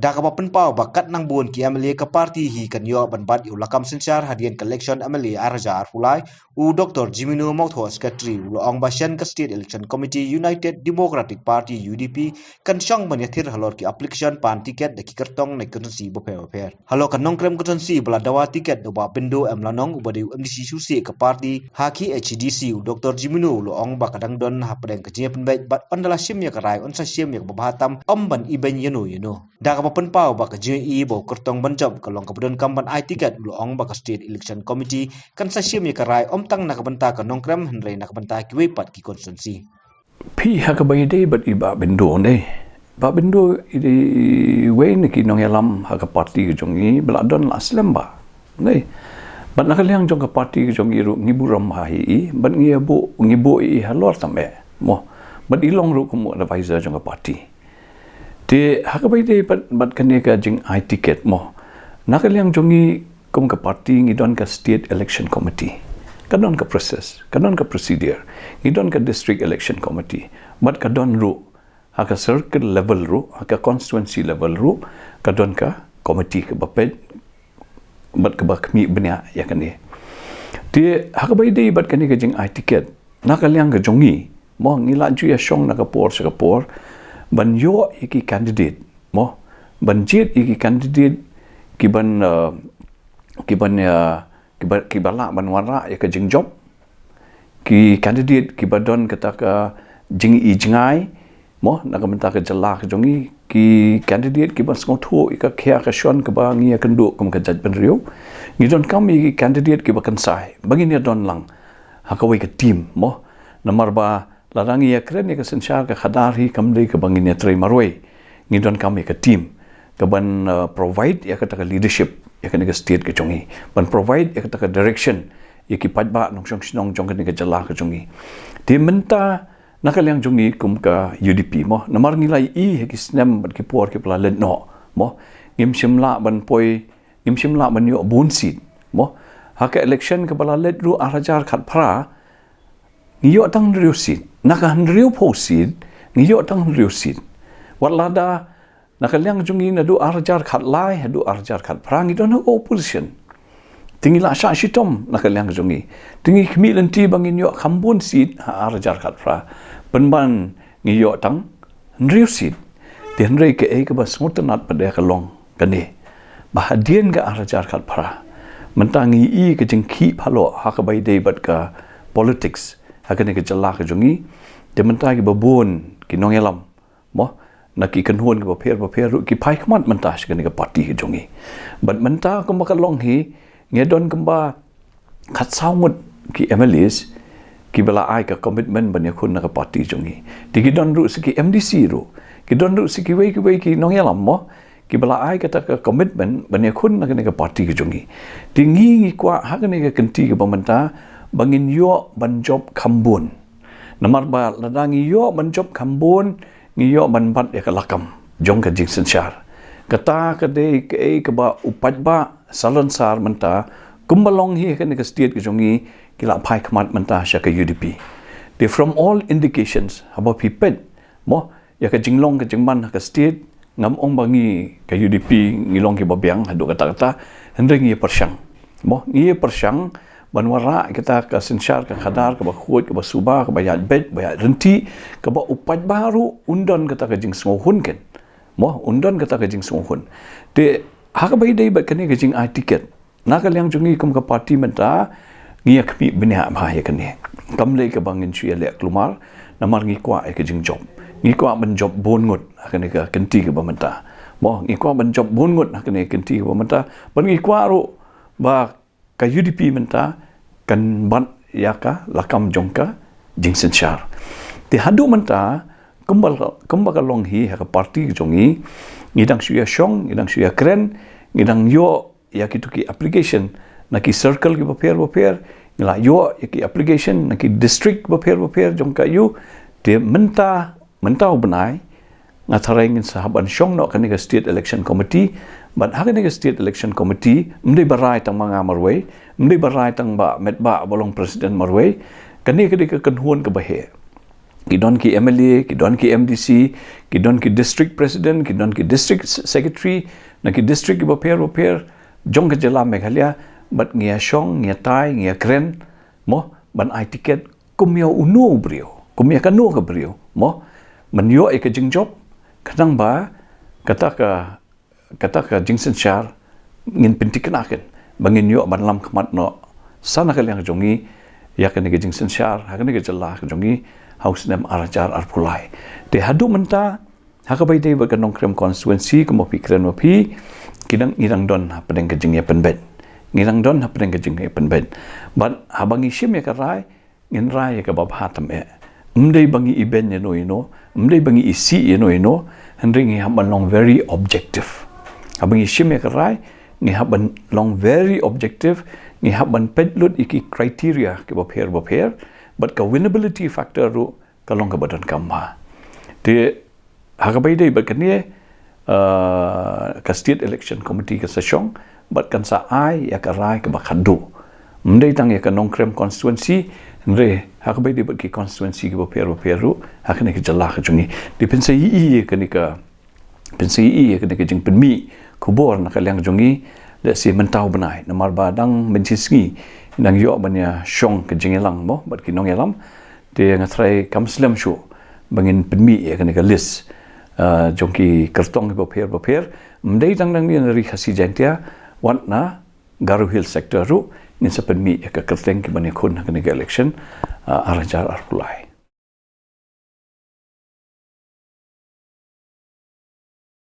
Da ka penpau bakat nang bun ki MLA ka parti hi kan yo ban bat yu lakam sensyar hadian collection MLA Arajar Fulai u Dr. Jimino Mautho Secretary u ong basyan ka State Election Committee United Democratic Party UDP kan syong banyathir halor ki application pan tiket de ki kertong na constituency boper. Halo kan Nongkrem Constituency bala dawa tiket do ba bendo em lanong u bade MDC susi ka parti haki HDC u Dr. Jimino u ong ba kadang don ha pedeng ka jia penbai bat ondala sim ya karai on sa sim ya bahatam ban iben yeno. Da ka penpau ba ka jui bo kertong banjob kalong kabudon kamban ai tiket lu ong ba ka State Election Committee kan sa sim ya karai tang nak benta ka Nongkrem henrei nak benta ki wepat ki constituency pi ha ka bayde bat iba bendo ne ba bendo idi we ne ki nong yalam ha ka parti ki jongi beladon aslam ba ne bat nak liang jong ka parti ki jongi ru ngiburam ha hi bat ngibu i halor tambe mo bat ilong ru kumu advisor jong ka parti te ha ka bayde bat kan ka jing ai ticket mo nak liang jongi kum ka parti ngidon ka State Election Committee kadon ka process kadon ka procedure ngidon ka District Election Committee but kadon ru ha ka circle level ru ha ka constituency level ru kadon ka committee ka baped bat ka bakmi benya ya kani te ha ka bayde bat kani ka jing ai ticket nak liang ka jongi mo ngila ju ya shong na ka por sa ka por ban yo iki candidate mo ban jit iki candidate kiban kibala ban wara ya ka jingjob ki candidate kibadon kata ka jingai mo nak menta ka jala ka jongi ki candidate kiban skotho ka khia ka shon ka ba ngia kandu kum ka jaj ban riu ngidon kami ki candidate ki bakan sai bangin ya don lang hakawai ka team mo namar ba larangi ya kren ka sensyar ka khadar hi kamdei ka bangin ya trai marwai ngidon kami ka team ka ban provide ya kata ka leadership ya kan ka state ka jongi ban provide ya kata ka direction ya ki pajba nong jong ka jala ka jongi ti menta nakaliang jongi kum ka UDP mo namar nilai i ki snem ban ki por ki pla len no mo ngim shimla ban poi ngim shimla ban yo bun seat mo ha ka election ka bala let ru arajar khat phra ngiyo tang riu seat naka riu po seat ngiyo tang riu seat walada nakaliang jongi na du arjar khat lai du arjar khat prang idon opposition tingi la sha shitom nakaliang jongi tingi khmi lenti bangin yo khambun seat ha arjar khat pra penban ngi yo tang riu seat ten rei ke e ka bas mutanat pada ka long kane bahadien ga arjar khat pra mentangi i ke jengki phalo ha ka bai dei bat ka politics ha ka ne ka jala ka jongi de mentagi babon ki nongelam mo naki kanhuan ka paper ru ki pai khmat menta shikani ka party hi jongi but menta ko makalong hi ngedon kamba khat saumut ki MLAs ki bala ai ka commitment ban yakun na ka party jongi tigi don ru siki MDC ru ki don ru siki wei ki nongyalam mo ki bala ai ka ta ka commitment ban yakun na ka party ki jongi tingi kwa ha ka ne ka kanti ka bamenta bangin yo ban job khambun namar ba ladangi yo ban job khambun ngiyo ban bat ya kalakam jong ka jing sensyar kata ka de ke ka ba upat ba salon sar menta kumbalong hi ka ne ka state ka jongi kila phai khmat menta sha ka UDP they from all indications haba pipet mo ya ka jinglong ka jingman ka state ngam ong bangi ka UDP ngilong ki babyang hadu kata hendring ye persyang mo ye persyang banwara kita ka sensyar ka khadar ka bakhut ka basuba ka bayat bet bayat renti ka ba upat baru undon kata ka jing smohun ken mo undon kata ka jing smohun te ha ka bai dei ba kani ka jing ai ticket na ka liang jungi kum ka party menta ngia khmi bnya ba ya kani kamle ka bangin chu le klumar namar ngi kwa ka jing job ngi kwa ban job bon ngut ha kani ka kenti ka ba menta mo ngi kwa ban job bon ngut ha kani kenti ka ba menta ban ngi kwa ro ba ka UDP menta kan ban ya ka lakam jongka jing sensyar ti hadu menta kembal ka long hi ha ka party jongi ngidang suya shong ngidang suya kren ngidang yo ya ki application na ki circle ki paper ngila yo ya ki application na ki district paper jongka yu ti menta benai ngatharai ngin sahaban shong no kan ka State Election Committee ban ha ka State Election Committee mdei barai tang manga marwei mdei barai tang ba met ba bolong president marwei kani ka kanhuan ka bahe Kidon ki MLA, kidon ki MDC, kidon ki district president, kidon ki district secretary, na ki district ki baper jong ke jela Meghalaya, bat ngia shong, ngia tai, ngia kren, mo ban ai tiket kumia uno brio, kumia kanu ke brio, mo menyo ke jingjop, kadang ba kata ka jingsen syar ngin pentikenaken, bangin yo ban lam khamat no sana kali yang jongi ya ke jingsen syar, ha ke jela ke jongi haus nem arajar arpulai. Te hadu menta hakabai dei ba Nongkrem Constituency ke mopi kren mopi kidang ngirang don hapadeng ke jingya penben. Ngirang don hapadeng ke jingya penben. But habangi shim ya karai ngin rai ya ka babhatam e. Mdei bangi iben ya no ino, mdei bangi isi ya no ino, hendring haban long very objective. Habangi shim ya karai ngi haban long very objective, ngi haban pedlut iki criteria ke babher but ka winnability factor ru kalong ka badan kama. Te hakabai dei ba kanie ka state election committee ka sesong but kan sa ai ya ka rai ka bakhadu mdei tang ya ka Nongkrem Constituency re hakabai dei ba ki constituency ki baper ru hakane ki jalla ka jungi dipensai i ka ni ka pensai i ka ni ka jing penmi kubor na ka liang jungi le si mentau benai namar badang mencisngi nang yo banya shong ke jingelang mo bat ki nongelam te ngatrai kamslam shu bangin penmi ya ka ni ka list jongki kertong baper mdei tang ni ri khasi jantia wat na Garu Hill sector ru ni sepen mi ka kerteng ki bani khun ka ni election arajar arpulai